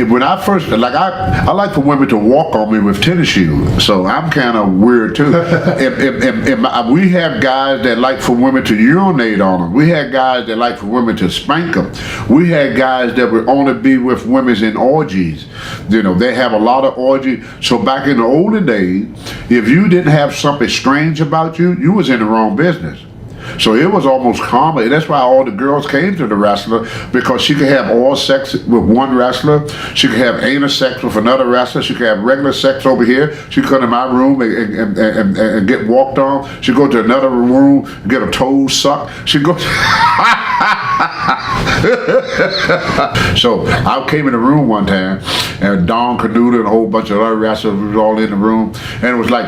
when I first, like I like for women to walk on me with tennis shoes, so I'm kind of weird too. We have guys that like for women to urinate on them. We had guys that like for women to spank them. We had guys that would only be with women in orgies. You know, they have a lot of orgies. So back in the olden days, if you didn't have something strange about you, you was in the wrong business. So it was almost common. That's why all the girls came to the wrestler, because she could have oral sex with one wrestler. She could have anal sex with another wrestler. She could have regular sex over here. She could come to my room and get walked on. She'd go to another room and get her toes sucked. She'd go. So I came in the room one time, and Don Canuta and a whole bunch of other wrestlers was all in the room, and it was like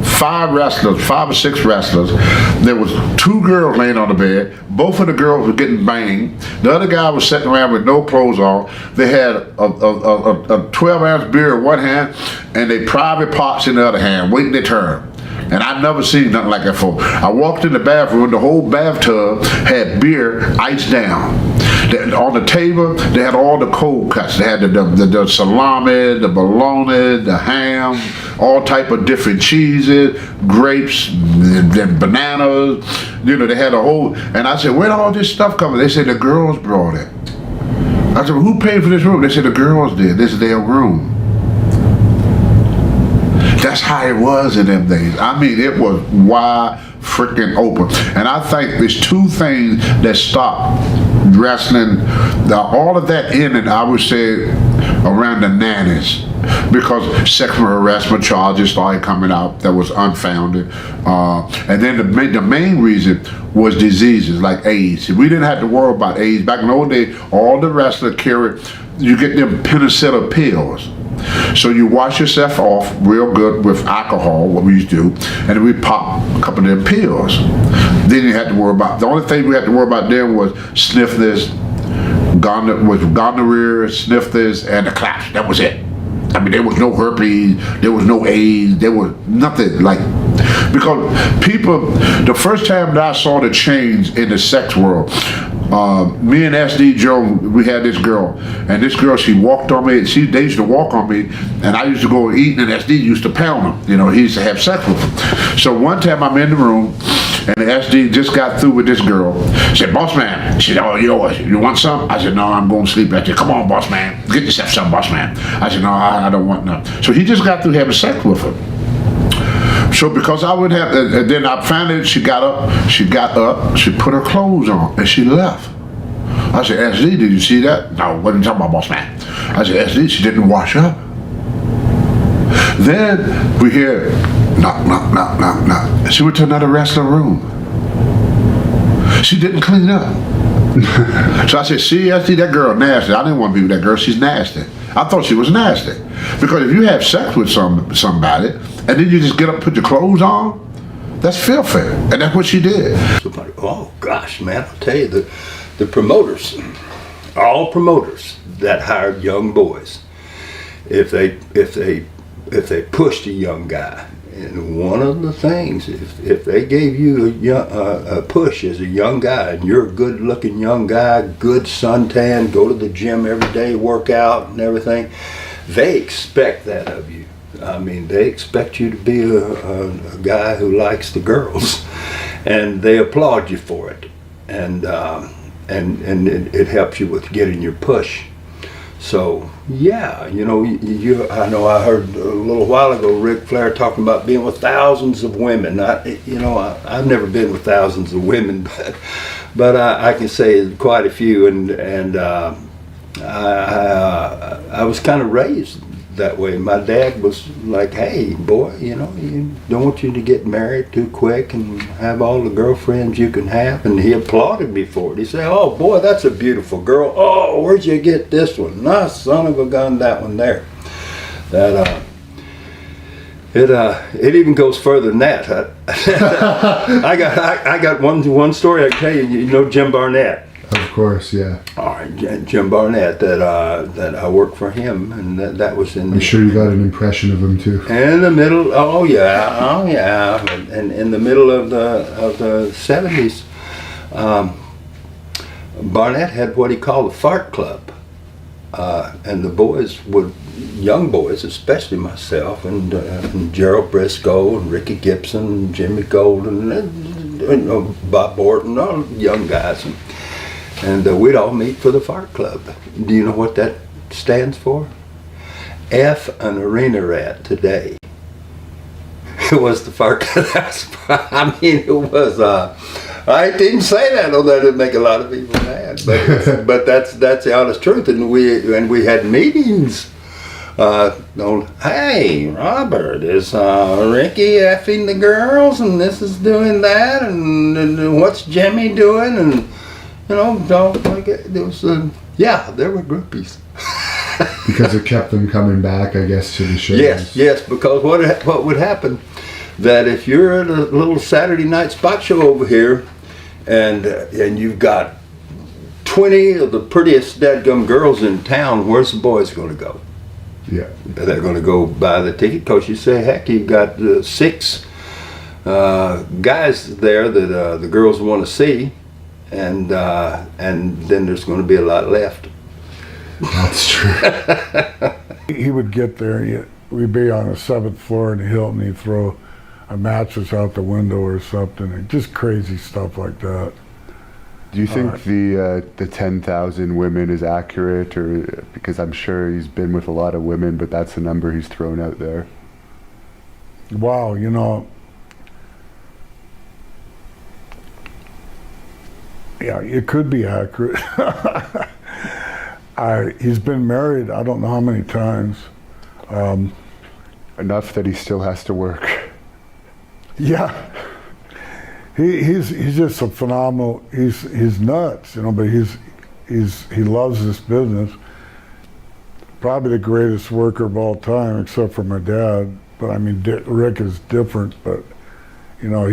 5 or 6 wrestlers. There was 2 girls laying on the bed. Both of the girls were getting banged. The other guy was sitting around with no clothes on. They had a 12-ounce beer in one hand and they private parts in the other hand, waiting their turn. And I'd never seen nothing like that before. I walked in the bathroom, the whole bathtub had beer iced down. On the table, they had all the cold cuts. They had the salami, the bologna, the ham, all type of different cheeses, grapes, and bananas. You know, they had a whole, and I said, where'd all this stuff come from? They said, the girls brought it. I said, well, who paid for this room? They said, the girls did. This is their room. That's how it was in them days. I mean, it was wide freaking open. And I think there's 2 things that stopped wrestling, all of that ended, I would say, around the 90s, because sexual harassment charges started coming out that was unfounded. And then the main reason was diseases like AIDS. We didn't have to worry about AIDS. Back in the old days, all the wrestlers carried, you get them penicillin pills. So you wash yourself off real good with alcohol, what we used to do, and then we pop a couple of them pills. Then you had to worry about, the only thing we had to worry about then was sniffness, gonorrhea, sniffness, and the claps. That was it. I mean, there was no herpes, there was no AIDS, there was nothing like, because people, the first time that I saw the change in the sex world, me and SD Joe, we had this girl, and this girl, she walked on me. They used to walk on me, and I used to go eat, and SD used to pound them. You know, he used to have sex with them. So one time I'm in the room, and SD just got through with this girl. She said, boss man. She said, oh, you want some? I said, no, I'm going to sleep. I said, come on, boss man. Get yourself some, boss man. I said, no, I don't want none. So he just got through having sex with her. So because I would have, and then I finally, she got up, she put her clothes on, and she left. I said, SD, did you see that? No, what are you talking about, boss man? I said, SD, she didn't wash up. Then we hear, knock, knock, knock, knock, knock. She went to another wrestling room. She didn't clean up. So I said, see, SD, that girl nasty. I didn't want to be with that girl, she's nasty. I thought she was nasty. Because if you have sex with somebody, and then you just get up and put your clothes on, that's filthy. And that's what she did. Oh gosh, man, I'll tell you, the promoters, all promoters that hired young boys, if they pushed a young guy, and one of the things, if they gave you a push as a young guy, and you're a good looking young guy, good suntan, go to the gym every day, work out and everything, they expect that of you. I mean, they expect you to be a guy who likes the girls, and they applaud you for it, and it helps you with getting your push. So yeah, you know, I know I heard a little while ago Ric Flair talking about being with thousands of women. I've never been with thousands of women, but I can say quite a few, and I was kind of raised that way. My dad was like, hey boy, you know, you don't want you to get married too quick and have all the girlfriends you can have, and he applauded me for it. He said, oh boy, that's a beautiful girl. Oh, where'd you get this one? Nah, son of a gun, that one there. That it even goes further than that. I got one story I can tell you. You know Jim Barnett? Of course, yeah. All right, Jim Barnett. That I worked for him, and that was in. I'm sure you got an impression of him too. In the middle, oh yeah, and in the middle of the 70s, Barnett had what he called a fart club, And the boys would, young boys, especially myself, and Gerald Briscoe, and Ricky Gibson, and Jimmy Golden, and Bob Borton, all young guys. And we'd all meet for the Fart Club. Do you know what that stands for? F an arena rat today. It was the Fart Club. I mean, it was, I didn't say that, although that would make a lot of people mad. But that's the honest truth. And we had meetings. Hey, Robert, is Ricky effing the girls, and this is doing that, and what's Jimmy doing, and you know, like there was, yeah, there were groupies. Because it kept them coming back, I guess, to the shows. Yes, because what would happen, that if you're at a little Saturday night spot show over here, and you've got 20 of the prettiest dadgum girls in town, where's the boys going to go? Yeah. They're going to go buy the ticket, because you say, heck, you've got 6 guys there that the girls want to see, and then there's going to be a lot left. That's true. He would get there, we'd be on the 7th floor in the Hilton, he'd throw a mattress out the window or something, and just crazy stuff like that. Do you think the 10,000 women is accurate, or because I'm sure he's been with a lot of women, but that's the number he's thrown out there? Wow, you know, yeah, it could be accurate. He's been married, I don't know how many times. Enough that he still has to work. Yeah. He's just a phenomenal. He's nuts, you know. But he loves this business. Probably the greatest worker of all time, except for my dad. But I mean, Rick is different. But you know,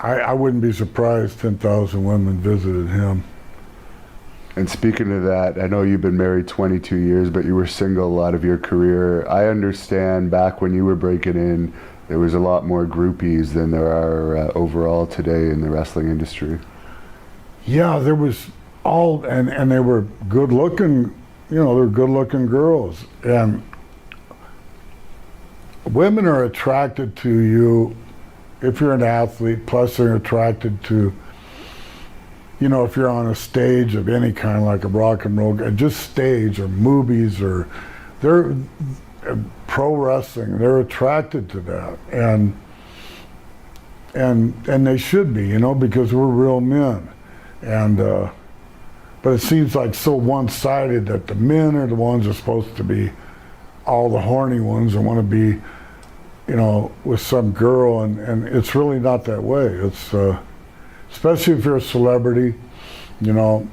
I wouldn't be surprised 10,000 women visited him. And speaking of that, I know you've been married 22 years, but you were single a lot of your career. I understand back when you were breaking in, there was a lot more groupies than there are overall today in the wrestling industry. Yeah, there was all, and they were good looking, you know, they're good looking girls. And women are attracted to you if you're an athlete, plus they're attracted to, you know, if you're on a stage of any kind, like a rock and roll, just stage or movies, or they're pro wrestling, they're attracted to that, and they should be, you know, because we're real men, and but it seems like so one-sided that the men are the ones that are supposed to be all the horny ones and want to be, you know, with some girl, and it's really not that way. It's especially if you're a celebrity, you know.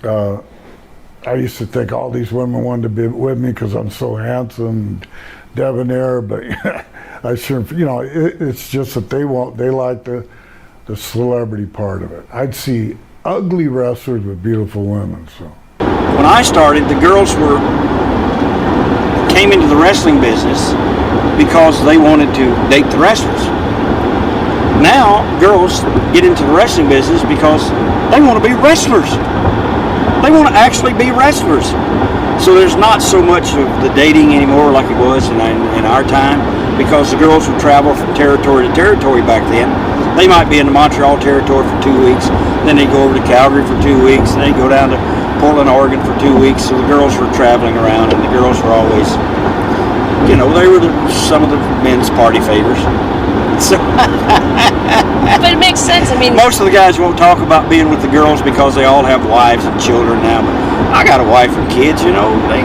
I used to think all these women wanted to be with me because I'm so handsome, debonair, but I sure, you know, it's just that they like the celebrity part of it. I'd see ugly wrestlers with beautiful women, so. When I started, the girls came into the wrestling business because they wanted to date the wrestlers. Now, girls get into the wrestling business because they want to be wrestlers. They want to actually be wrestlers. So there's not so much of the dating anymore like it was in our time, because the girls would travel from territory to territory back then. They might be in the Montreal territory for 2 weeks, then they go over to Calgary for 2 weeks, and they go down to Portland, Oregon for 2 weeks. So the girls were traveling around, and the girls were always, you know, they were some of the men's party favors. So but it makes sense. I mean, most of the guys won't talk about being with the girls because they all have wives and children now. But I got a wife and kids, you know. They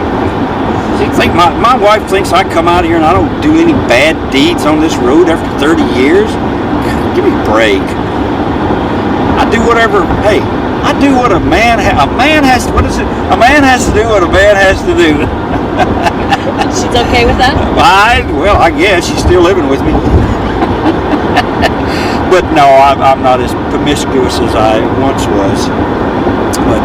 think my wife thinks I come out here and I don't do any bad deeds on this road after 30 years. God, give me a break. I do whatever. Hey, I do what a man has to. What is it? A man has to do what a man has to do. she's okay with that? Well, I guess she's still living with me. But no, I'm not as promiscuous as I once was. But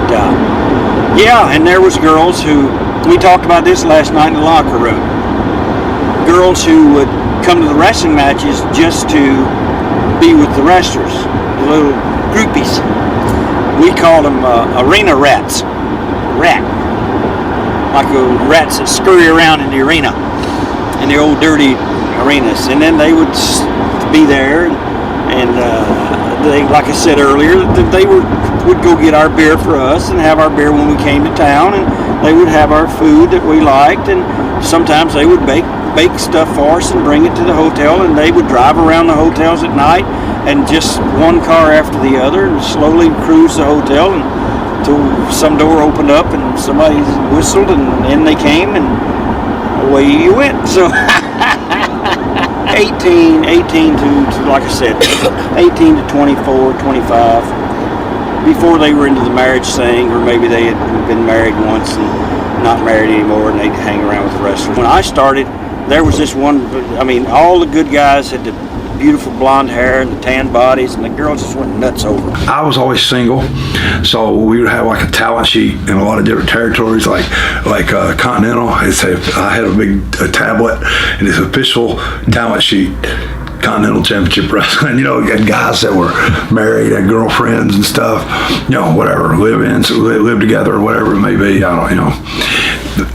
yeah, and there was girls who, we talked about this last night in the locker room. Girls who would come to the wrestling matches just to be with the wrestlers, the little groupies. we called them arena rats. Rat. Like rats that scurry around in the arena, in the old dirty arenas. And then they would be there, and they, like I said earlier, they would go get our beer for us and have our beer when we came to town, and they would have our food that we liked, and sometimes they would bake stuff for us and bring it to the hotel, and they would drive around the hotels at night and just one car after the other and slowly cruise the hotel until some door opened up and somebody whistled and in they came and away you went. So 18 to, like I said, 18 to 24, 25, before they were into the marriage thing, or maybe they had been married once and not married anymore, and they'd hang around with the wrestlers. When I started, there was this one, I mean, all the good guys had the beautiful blonde hair and the tan bodies, and the girls just went nuts over. I was always single, so we would have like a talent sheet in a lot of different territories, like Continental. I had a big tablet, and it's official talent sheet. Continental Championship Wrestling, you know, and guys that were married, had girlfriends and stuff, you know, whatever, live together or whatever it may be. I don't, you know,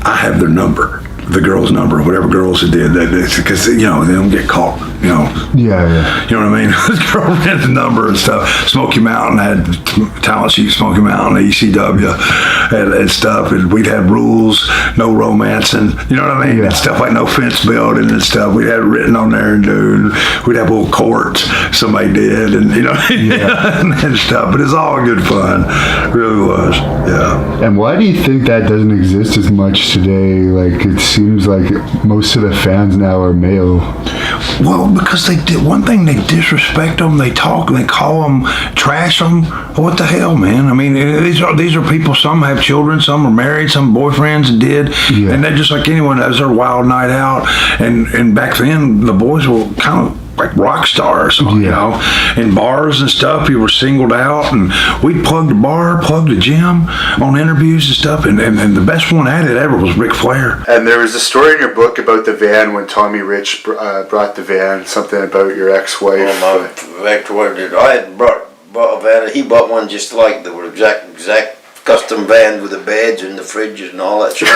I have their number, the girl's number, whatever girls it did, because, you know, they don't get caught, you know. Yeah. You know what I mean? His girlfriend's number and stuff. Smoky Mountain had talent sheet, Smoky Mountain, ECW, and stuff, and we'd have rules, no romancing, you know what I mean? Yeah. And stuff like no fence building and stuff. We'd have it written on there, and dude, we'd have little courts somebody did, and you know, and stuff. But it's all good fun. It really was, yeah. And why do you think that doesn't exist as much today? Like, it seems like most of the fans now are male. Well, because they did one thing, they disrespect them, they talk, they call them, trash them. What the hell, man? I mean, these are people, some have children, some are married, some boyfriends did, and they're just like anyone. That was their wild night out. And back then, the boys were kind of like rock stars, you know, in bars and stuff. You were singled out, and we'd plug the bar, plug the gym on interviews and stuff, and the best one at it ever was Ric Flair. And there was a story in your book about the van when Tommy Rich brought the van, something about your ex-wife. Well, my ex-wife, I had bought a van, he bought one just like the exact custom van with the beds and the fridges and all that shit.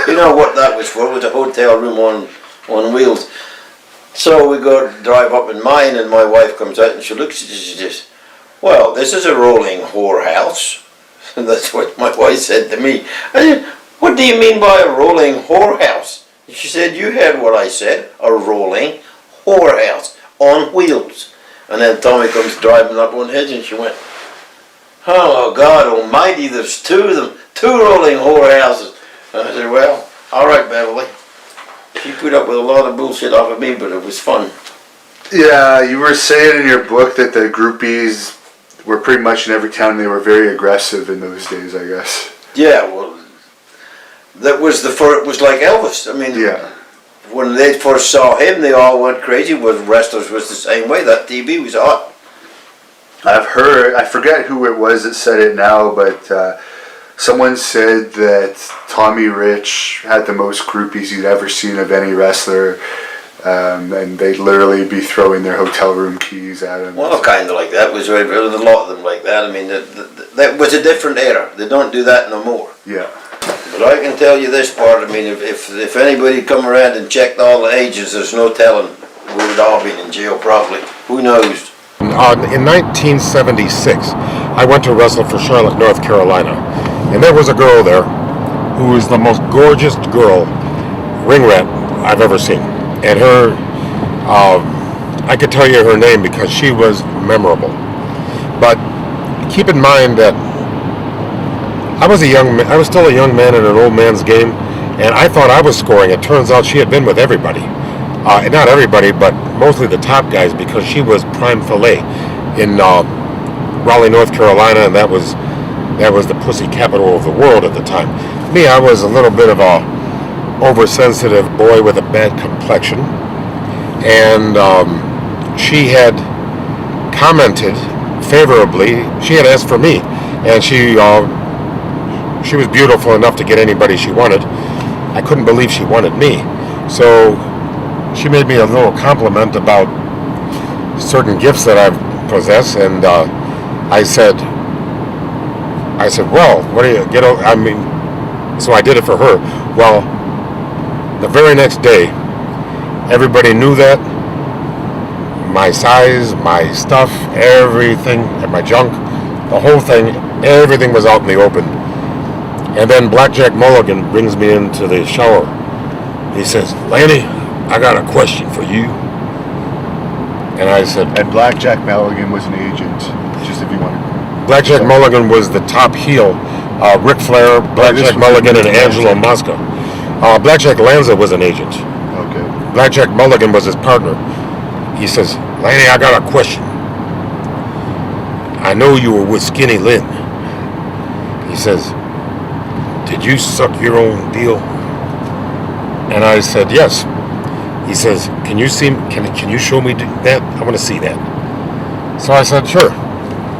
You know what that was for? It was a hotel room on wheels. So we go drive up in mine, and my wife comes out and she looks at it, she says, well, this is a rolling whorehouse. And that's what my wife said to me. I said, what do you mean by a rolling whorehouse? And she said, you heard what I said, a rolling whorehouse on wheels. And then Tommy comes driving up one hedge, and she went, oh God almighty, there's two of them, two rolling whorehouses. And I said, well, all right, Beverly. She put up with a lot of bullshit off of me, but it was fun. Yeah, you were saying in your book that the groupies were pretty much in every town. They were very aggressive in those days, I guess. Yeah, well, it was like Elvis. I mean, when they first saw him, they all went crazy. Wrestlers was the same way. That TV was hot. I've heard, I forget who it was that said it now, but someone said that Tommy Rich had the most groupies he'd ever seen of any wrestler, and they'd literally be throwing their hotel room keys at him. Well, kind of like that. There was a lot of them like that. I mean, that was a different era. They don't do that no more. Yeah. But I can tell you this part. I mean, if anybody come around and checked all the ages, there's no telling. We would all been in jail probably. Who knows? In 1976, I went to wrestle for Charlotte, North Carolina. And there was a girl there who was the most gorgeous girl, ring rat, I've ever seen. And her, I could tell you her name because she was memorable. But keep in mind that I was still a young man in an old man's game, and I thought I was scoring. It turns out she had been with everybody. Not everybody, but mostly the top guys, because she was prime filet in Raleigh, North Carolina, and that was the pussy capital of the world at the time. Me, I was a little bit of a oversensitive boy with a bad complexion, and she had commented favorably. She had asked for me, and she was beautiful enough to get anybody she wanted. I couldn't believe she wanted me, so she made me a little compliment about certain gifts that I possess, and I said, I said, well, what do you get? I mean, so I did it for her. Well, the very next day, everybody knew that. My size, my stuff, everything, and my junk, the whole thing, everything was out in the open. And then Blackjack Mulligan brings me into the shower. He says, Lanny, I got a question for you. And I said, And Blackjack Mulligan was an agent, just if you want to. Blackjack Mulligan was the top heel. Ric Flair, Blackjack Mulligan, and Angelo Mosca. Blackjack Lanza was an agent. Okay. Blackjack Mulligan was his partner. He says, Lanny, I got a question. I know you were with Skinny Lynn. He says, did you suck your own deal? And I said, yes. He says, can you show me that? I want to see that. So I said, sure.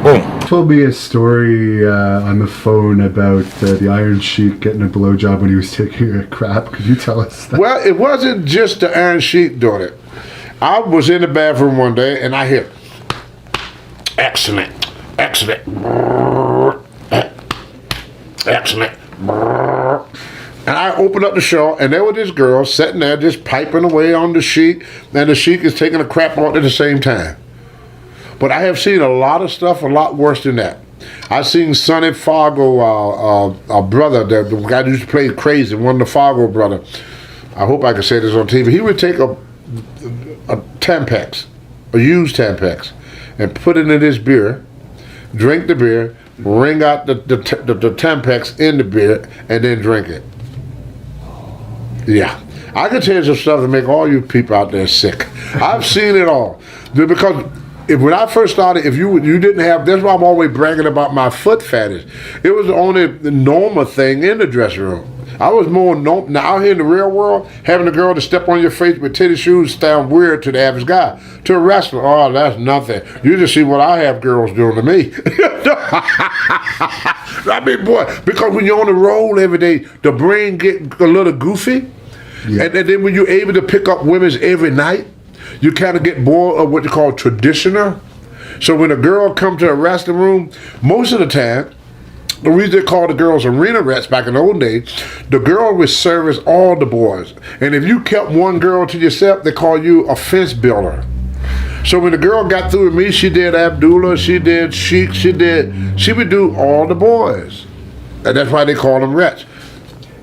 Boom. Told me a story on the phone about the Iron Sheik getting a blowjob when he was taking a crap. Could you tell us that? Well, it wasn't just the Iron Sheik doing it. I was in the bathroom one day and I hear, excellent, excellent, excellent. And I opened up the show and there was this girl sitting there just piping away on the Sheik, and the Sheik is taking a crap out at the same time. But I have seen a lot of stuff a lot worse than that. I've seen Sonny Fargo, a brother, the guy who used to play crazy, one of the Fargo brother. I hope I can say this on TV. He would take a Tampax, a used Tampax, and put it in his beer, drink the beer, wring out the Tampax in the beer, and then drink it. Yeah. I can tell you some stuff to make all you people out there sick. I've seen it all. Because when I first started, if you didn't have, that's why I'm always bragging about my foot fetish. It was the only normal thing in the dressing room. I was more now out here in the real world, having a girl to step on your face with titty shoes sound weird to the average guy. To a wrestler, oh, that's nothing. You just see what I have girls doing to me. I mean, boy, because when you're on the roll every day, the brain get a little goofy. Yeah. And then when you're able to pick up women's every night, you kind of get more of what you call traditional. So when a girl comes to a wrestling room, most of the time, the reason they called the girls arena rats back in the old days, the girl would service all the boys. And if you kept one girl to yourself, they call you a fence builder. So when the girl got through with me, she did Abdullah, she did Sheik, she would do all the boys. And that's why they call them rats.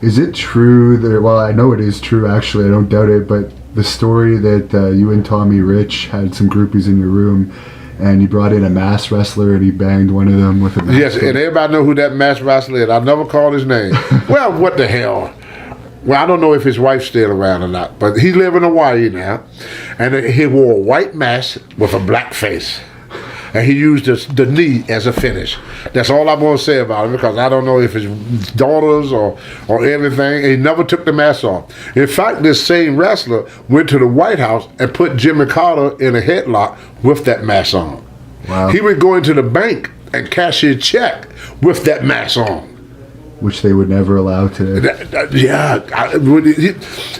Is it true that, well, I know it is true actually, I don't doubt it, but the story that you and Tommy Rich had some groupies in your room, and you brought in a mass wrestler and he banged one of them with a mask. Yes, and everybody know who that mass wrestler is. I never called his name. Well, what the hell? Well, I don't know if his wife's still around or not, but he live in Hawaii now, and he wore a white mask with a black face. And he used the knee as a finish. That's all I'm going to say about him, because I don't know if his daughters or everything. He never took the mask off. In fact, this same wrestler went to the White House and put Jimmy Carter in a headlock with that mask on. Wow. He would go into the bank and cash his check with that mask on. Which they would never allow today.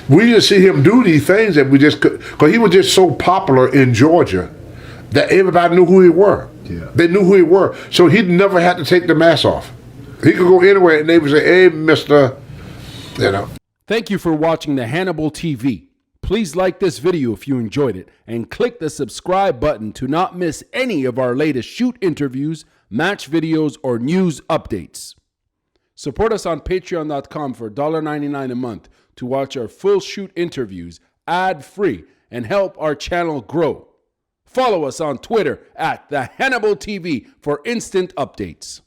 We just see him do these things that we just could, because he was just so popular in Georgia that everybody knew who he were. Yeah. They knew who he were. So he never had to take the mask off. He could go anywhere and they would say, hey, mister, you know. Thank you for watching the Hannibal TV. Please like this video if you enjoyed it, and click the subscribe button to not miss any of our latest shoot interviews, match videos, or news updates. Support us on patreon.com for $1.99 a month to watch our full shoot interviews ad-free and help our channel grow. Follow us on Twitter at the Hannibal TV for instant updates.